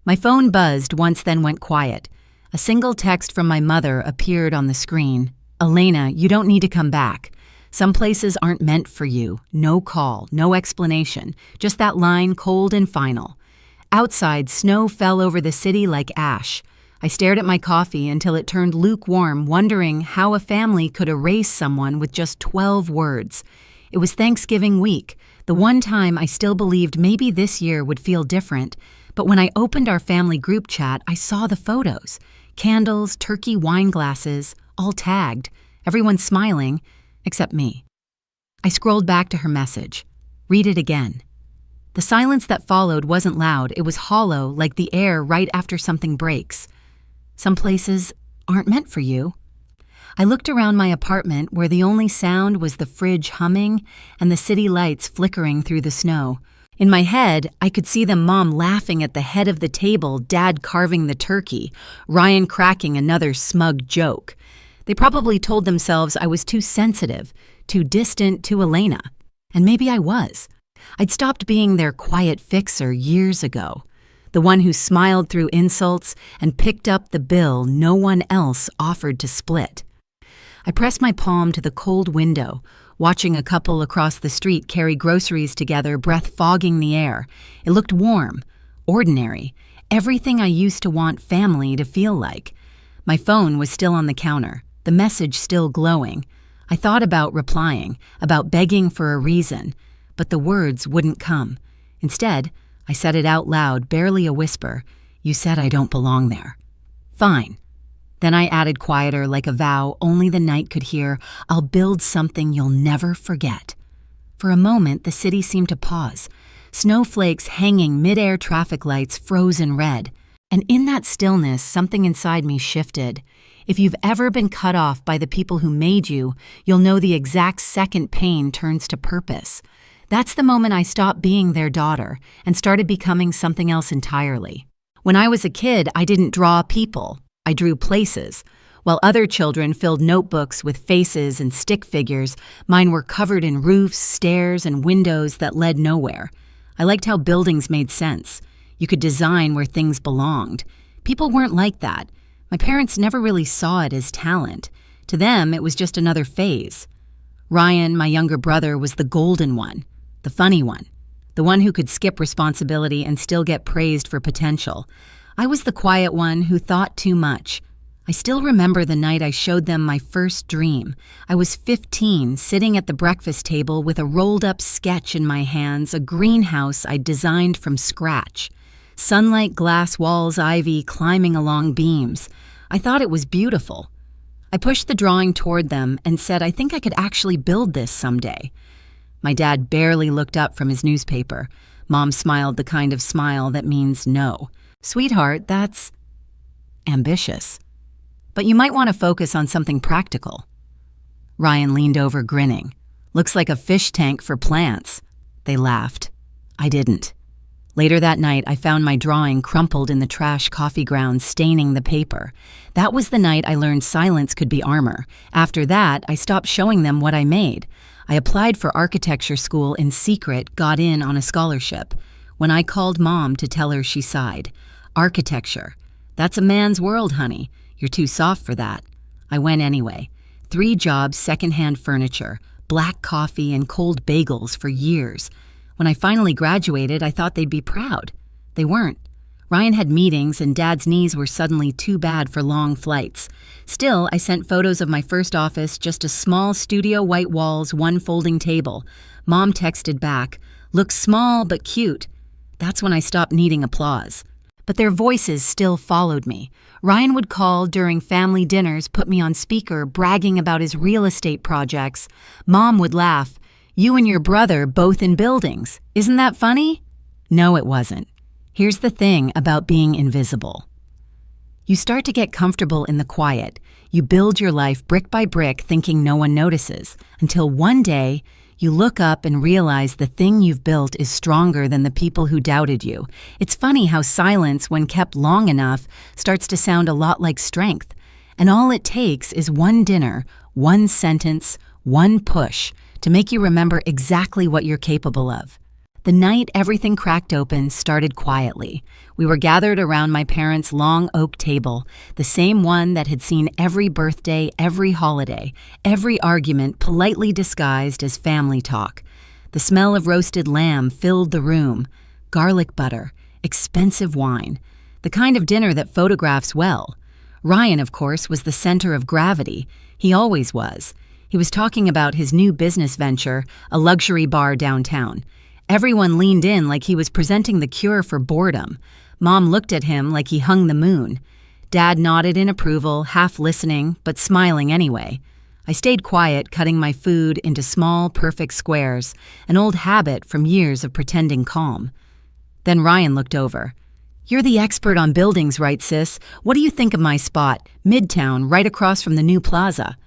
My phone buzzed once, then went quiet. A single text from my mother appeared on the screen. "Elena, you don't need to come back. Some places aren't meant for you. No call, no explanation. Just that line, cold and final." Outside, snow fell over the city like ash. I stared at my coffee until it turned lukewarm, wondering how a family could erase someone with just 12 words. It was Thanksgiving week, the one time I still believed maybe this year would feel different. But when I opened our family group chat, I saw the photos. Candles, turkey wine glasses, all tagged. Everyone smiling, except me. I scrolled back to her message. Read it again. The silence that followed wasn't loud, it was hollow, like the air right after something breaks. "Some places aren't meant for you." I looked around my apartment where the only sound was the fridge humming and the city lights flickering through the snow. In my head, I could see them, Mom laughing at the head of the table, Dad carving the turkey, Ryan cracking another smug joke. They probably told themselves I was too sensitive, too distant to Elena. And maybe I was. I'd stopped being their quiet fixer years ago, the one who smiled through insults and picked up the bill no one else offered to split. I pressed my palm to the cold window, watching a couple across the street carry groceries together, breath fogging the air. It looked warm, ordinary, everything I used to want family to feel like. My phone was still on the counter, the message still glowing. I thought about replying, about begging for a reason, but the words wouldn't come. Instead, I said it out loud, barely a whisper. "You said I don't belong there." "Fine." Then I added quieter, like a vow only the night could hear, "I'll build something you'll never forget." For a moment, the city seemed to pause. Snowflakes hanging mid-air, traffic lights frozen red. And in that stillness, something inside me shifted. If you've ever been cut off by the people who made you, you'll know the exact second pain turns to purpose. That's the moment I stopped being their daughter and started becoming something else entirely. When I was a kid, I didn't draw people. I drew places. While other children filled notebooks with faces and stick figures, mine were covered in roofs, stairs, and windows that led nowhere. I liked how buildings made sense. You could design where things belonged. People weren't like that. My parents never really saw it as talent. To them, it was just another phase. Ryan, my younger brother, was the golden one, the funny one, the one who could skip responsibility and still get praised for potential. I was the quiet one who thought too much. I still remember the night I showed them my first dream. I was 15, sitting at the breakfast table with a rolled-up sketch in my hands, a greenhouse I'd designed from scratch. Sunlight, glass walls, ivy climbing along beams. I thought it was beautiful. I pushed the drawing toward them and said, "I think I could actually build this someday." My dad barely looked up from his newspaper. Mom smiled the kind of smile that means no. "Sweetheart, that's ambitious. But you might want to focus on something practical." Ryan leaned over, grinning. "Looks like a fish tank for plants." They laughed. I didn't. Later that night, I found my drawing crumpled in the trash coffee grounds, staining the paper. That was the night I learned silence could be armor. After that, I stopped showing them what I made. I applied for architecture school in secret, got in on a scholarship. When I called Mom to tell her, she sighed. "Architecture. That's a man's world, honey. You're too soft for that." I went anyway. 3 jobs, secondhand furniture, black coffee, and cold bagels for years. When I finally graduated, I thought they'd be proud. They weren't. Ryan had meetings, and Dad's knees were suddenly too bad for long flights. Still, I sent photos of my first office, just a small studio, white walls, 1 folding table. Mom texted back, "Looks small but cute." That's when I stopped needing applause. But their voices still followed me. Ryan would call during family dinners, put me on speaker, bragging about his real estate projects. Mom would laugh. "You and your brother both in buildings. Isn't that funny?" No, it wasn't. Here's the thing about being invisible. You start to get comfortable in the quiet. You build your life brick by brick, thinking no one notices, until one day you look up and realize the thing you've built is stronger than the people who doubted you. It's funny how silence, when kept long enough, starts to sound a lot like strength. And all it takes is one dinner, one sentence, one push to make you remember exactly what you're capable of. The night everything cracked open started quietly. We were gathered around my parents' long oak table, the same one that had seen every birthday, every holiday, every argument politely disguised as family talk. The smell of roasted lamb filled the room, garlic butter, expensive wine, the kind of dinner that photographs well. Ryan, of course, was the center of gravity. He always was. He was talking about his new business venture, a luxury bar downtown. Everyone leaned in like he was presenting the cure for boredom. Mom looked at him like he hung the moon. Dad nodded in approval, half listening, but smiling anyway. I stayed quiet, cutting my food into small, perfect squares, an old habit from years of pretending calm. Then Ryan looked over. "You're the expert on buildings, right, sis? What do you think of my spot, Midtown, right across from the new plaza?"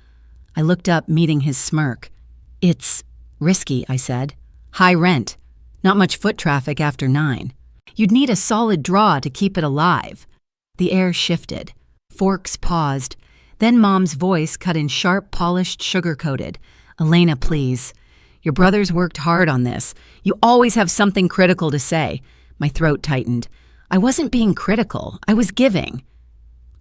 I looked up, meeting his smirk. "It's risky," I said. "High rent. Not much foot traffic after 9. You'd need a solid draw to keep it alive." The air shifted. Forks paused. Then Mom's voice cut in sharp, polished, sugar-coated. "Elena, please. Your brother's worked hard on this. You always have something critical to say." My throat tightened. I wasn't being critical. I was giving.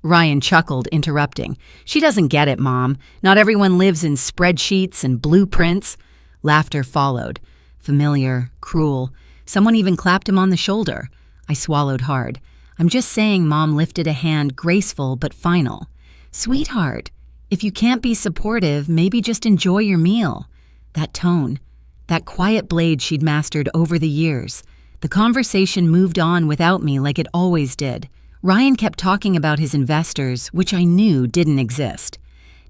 Ryan chuckled, interrupting. "She doesn't get it, Mom. Not everyone lives in spreadsheets and blueprints." Laughter followed. Familiar, cruel. Someone even clapped him on the shoulder. I swallowed hard. "I'm just saying," Mom lifted a hand, graceful but final. "Sweetheart, if you can't be supportive, maybe just enjoy your meal." That tone, that quiet blade she'd mastered over the years. The conversation moved on without me like it always did. Ryan kept talking about his investors, which I knew didn't exist.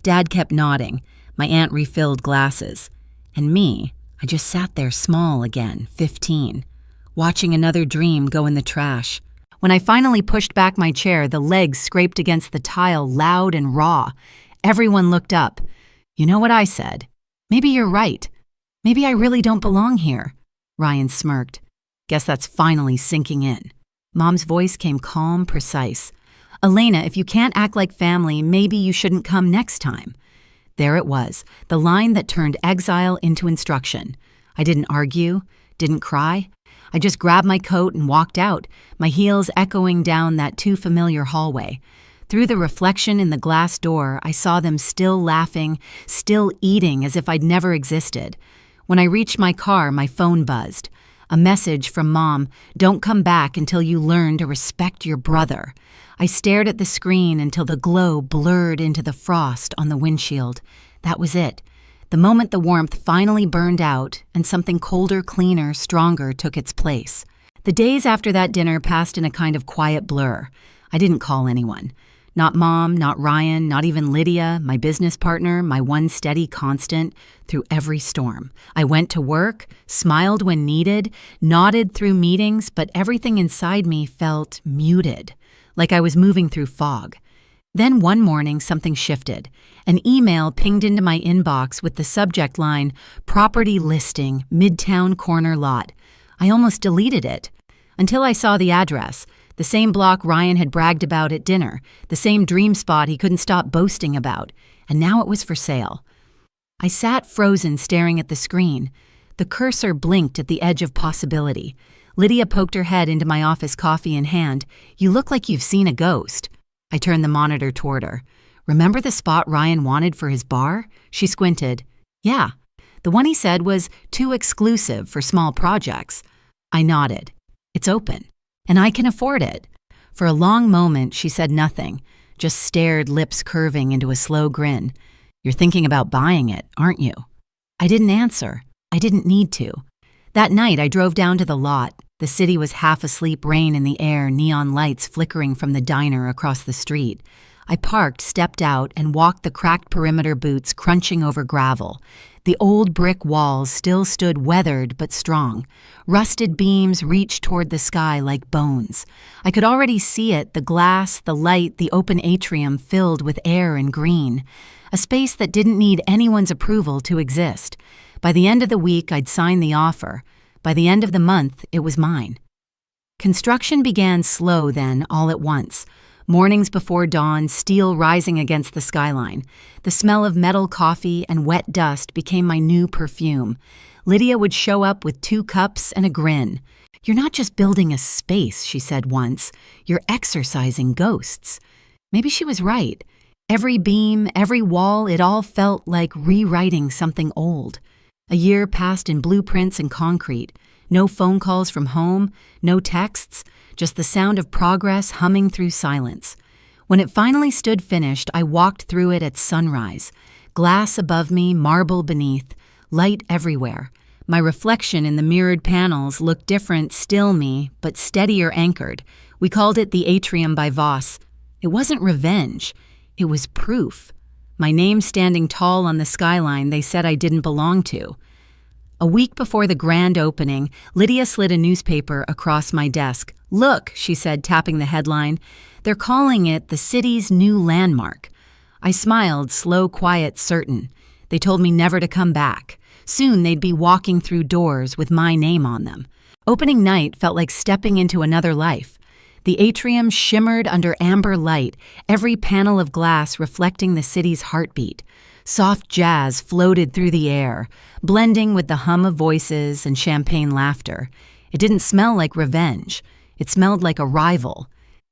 Dad kept nodding. My aunt refilled glasses. And me, I just sat there small again, 15, watching another dream go in the trash. When I finally pushed back my chair, the legs scraped against the tile loud and raw. Everyone looked up. "You know what I said? Maybe you're right. Maybe I really don't belong here." Ryan smirked. "Guess that's finally sinking in." Mom's voice came calm, precise. "Elena, if you can't act like family, maybe you shouldn't come next time." There it was, the line that turned exile into instruction. I didn't argue, didn't cry. I just grabbed my coat and walked out, my heels echoing down that too familiar hallway. Through the reflection in the glass door, I saw them still laughing, still eating as if I'd never existed. When I reached my car, my phone buzzed. A message from Mom, "Don't come back until you learn to respect your brother." I stared at the screen until the glow blurred into the frost on the windshield. That was it. The moment the warmth finally burned out and something colder, cleaner, stronger took its place. The days after that dinner passed in a kind of quiet blur. I didn't call anyone. Not Mom, not Ryan, not even Lydia, my business partner, my one steady constant through every storm. I went to work, smiled when needed, nodded through meetings, but everything inside me felt muted, like I was moving through fog. Then one morning, something shifted. An email pinged into my inbox with the subject line, "Property listing, Midtown corner lot." I almost deleted it, until I saw the address. The same block Ryan had bragged about at dinner, the same dream spot he couldn't stop boasting about, and now it was for sale. I sat frozen, staring at the screen. The cursor blinked at the edge of possibility. Lydia poked her head into my office, coffee in hand. "You look like you've seen a ghost." I turned the monitor toward her. "Remember the spot Ryan wanted for his bar?" She squinted. "Yeah. The one he said was too exclusive for small projects." I nodded. "It's open. And I can afford it." For a long moment, she said nothing, just stared, lips curving into a slow grin. "You're thinking about buying it, aren't you?" I didn't answer. I didn't need to. That night, I drove down to the lot. The city was half asleep, rain in the air, neon lights flickering from the diner across the street. I parked, stepped out, and walked the cracked perimeter boots crunching over gravel. The old brick walls still stood weathered but strong. Rusted beams reached toward the sky like bones. I could already see it, the glass, the light, the open atrium filled with air and green. A space that didn't need anyone's approval to exist. By the end of the week, I'd signed the offer. By the end of the month, it was mine. Construction began slow then, all at once. Mornings before dawn, steel rising against the skyline. The smell of metal coffee and wet dust became my new perfume. Lydia would show up with 2 cups and a grin. "You're not just building a space," she said once. "You're exorcising ghosts." Maybe she was right. Every beam, every wall, it all felt like rewriting something old. A year passed in blueprints and concrete. No phone calls from home, no texts, just the sound of progress humming through silence. When it finally stood finished, I walked through it at sunrise. Glass above me, marble beneath, light everywhere. My reflection in the mirrored panels looked different, still me, but steadier anchored. We called it the Atrium by Voss. It wasn't revenge. It was proof. My name standing tall on the skyline they said I didn't belong to. A week before the grand opening, Lydia slid a newspaper across my desk. "Look," she said, tapping the headline. "They're calling it the city's new landmark." I smiled, slow, quiet, certain. They told me never to come back. Soon they'd be walking through doors with my name on them. Opening night felt like stepping into another life. The atrium shimmered under amber light, every panel of glass reflecting the city's heartbeat. Soft jazz floated through the air, blending with the hum of voices and champagne laughter. It didn't smell like revenge. It smelled like arrival.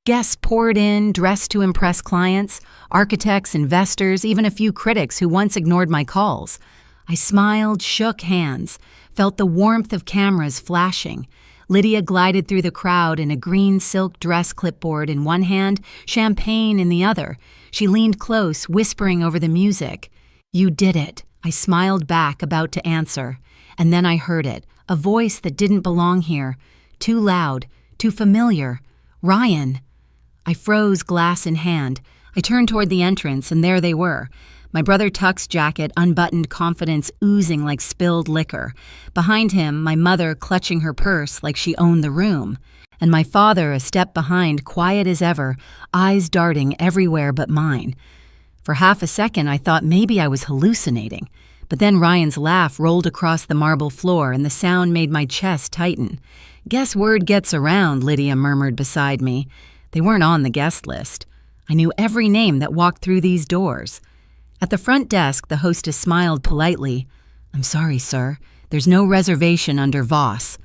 Guests poured in, dressed to impress clients, architects, investors, even a few critics who once ignored my calls. I smiled, shook hands, felt the warmth of cameras flashing. Lydia glided through the crowd in a green silk dress, clipboard in one hand, champagne in the other. She leaned close, whispering over the music. "You did it," I smiled back, about to answer. And then I heard it, a voice that didn't belong here. Too loud, too familiar. "Ryan." I froze, glass in hand. I turned toward the entrance, and there they were. My brother Tuck's jacket unbuttoned, confidence oozing like spilled liquor. Behind him, my mother clutching her purse like she owned the room. And my father a step behind, quiet as ever, eyes darting everywhere but mine. For half a second, I thought maybe I was hallucinating. But then Ryan's laugh rolled across the marble floor, and the sound made my chest tighten. "Guess word gets around," Lydia murmured beside me. They weren't on the guest list. I knew every name that walked through these doors. At the front desk, the hostess smiled politely. "I'm sorry, sir. There's no reservation under Voss."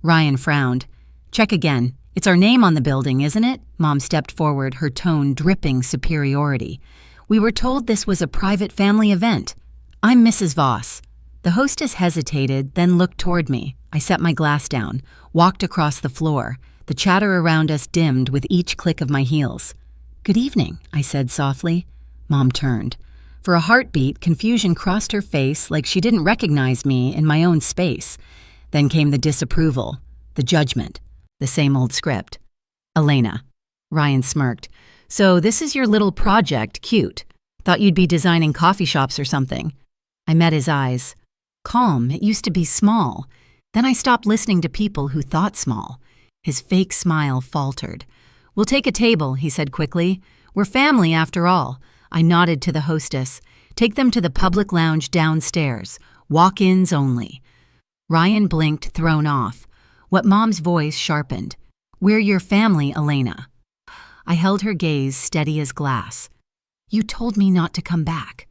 Ryan frowned. "Check again. It's our name on the building, isn't it?" Mom stepped forward, her tone dripping superiority. "We were told this was a private family event. I'm Mrs. Voss." The hostess hesitated, then looked toward me. I set my glass down, walked across the floor. The chatter around us dimmed with each click of my heels. "Good evening," I said softly. Mom turned. For a heartbeat, confusion crossed her face like she didn't recognize me in my own space. Then came the disapproval, the judgment, the same old script. "Elena." Ryan smirked. "So this is your little project, cute. Thought you'd be designing coffee shops or something." I met his eyes. Calm, it used to be small. Then I stopped listening to people who thought small. His fake smile faltered. "We'll take a table," he said quickly. "We're family after all." I nodded to the hostess. "Take them to the public lounge downstairs. Walk-ins only." Ryan blinked, thrown off. What Mom's voice sharpened. "We're your family, Elena." I held her gaze steady as glass. "You told me not to come back.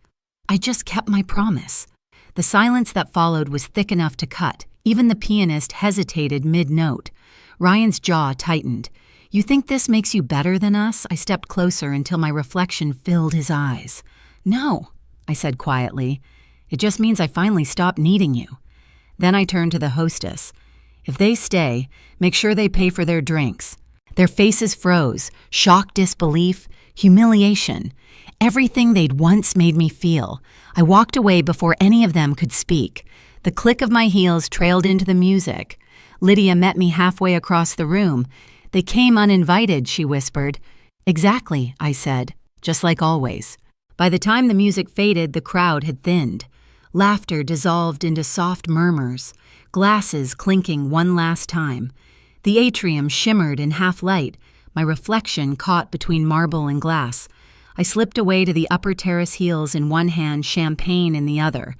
I just kept my promise." The silence that followed was thick enough to cut. Even the pianist hesitated mid-note. Ryan's jaw tightened. "You think this makes you better than us?" I stepped closer until my reflection filled his eyes. "No," I said quietly. "It just means I finally stopped needing you." Then I turned to the hostess. "If they stay, make sure they pay for their drinks." Their faces froze, shock, disbelief, humiliation. Everything they'd once made me feel. I walked away before any of them could speak. The click of my heels trailed into the music. Lydia met me halfway across the room. "They came uninvited," she whispered. "Exactly," I said, just like always. By the time the music faded, the crowd had thinned. Laughter dissolved into soft murmurs, glasses clinking one last time. The atrium shimmered in half-light, my reflection caught between marble and glass. I slipped away to the upper terrace, heels in one hand, champagne in the other.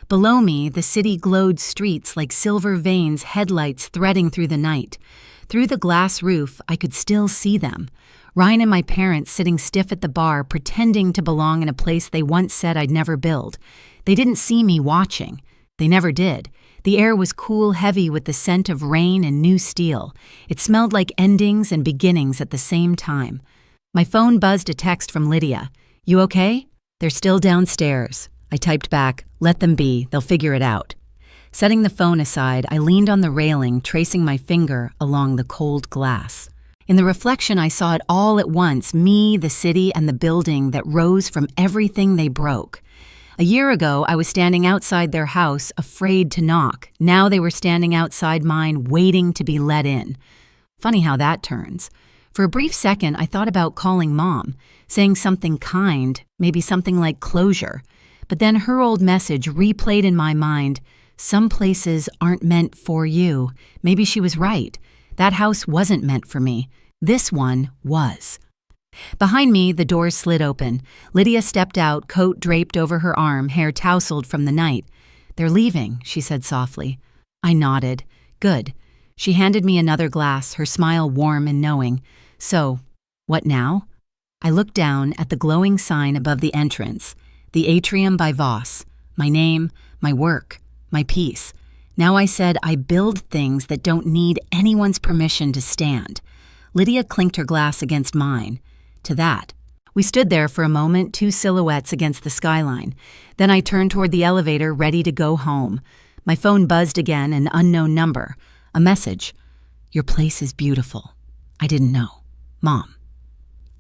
Below me, the city glowed, streets like silver veins, headlights threading through the night. Through the glass roof, I could still see them. Ryan and my parents sitting stiff at the bar, pretending to belong in a place they once said I'd never build. They didn't see me watching. They never did. The air was cool, heavy with the scent of rain and new steel. It smelled like endings and beginnings at the same time. My phone buzzed a text from Lydia. "You okay?" "They're still downstairs." I typed back, "Let them be, they'll figure it out." Setting the phone aside, I leaned on the railing, tracing my finger along the cold glass. In the reflection, I saw it all at once, me, the city, and the building that rose from everything they broke. A year ago, I was standing outside their house, afraid to knock. Now they were standing outside mine, waiting to be let in. Funny how that turns. For a brief second, I thought about calling Mom, saying something kind, maybe something like closure. But then her old message replayed in my mind. Some places aren't meant for you. Maybe she was right. That house wasn't meant for me. This one was. Behind me, the doors slid open. Lydia stepped out, coat draped over her arm, hair tousled from the night. "They're leaving," she said softly. I nodded. "Good." She handed me another glass, her smile warm and knowing. "So, what now?" I looked down at the glowing sign above the entrance. The Atrium by Voss. My name, my work, my peace. Now I said I build things that don't need anyone's permission to stand. Lydia clinked her glass against mine. To that. We stood there for a moment, two silhouettes against the skyline. Then I turned toward the elevator, ready to go home. My phone buzzed again, an unknown number. A message. "Your place is beautiful." I didn't know. Mom.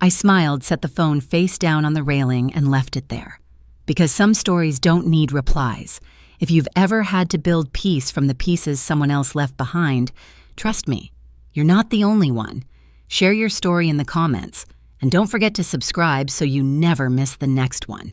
I smiled, set the phone face down on the railing, and left it there. Because some stories don't need replies. If you've ever had to build peace from the pieces someone else left behind, trust me, you're not the only one. Share your story in the comments. And don't forget to subscribe so you never miss the next one.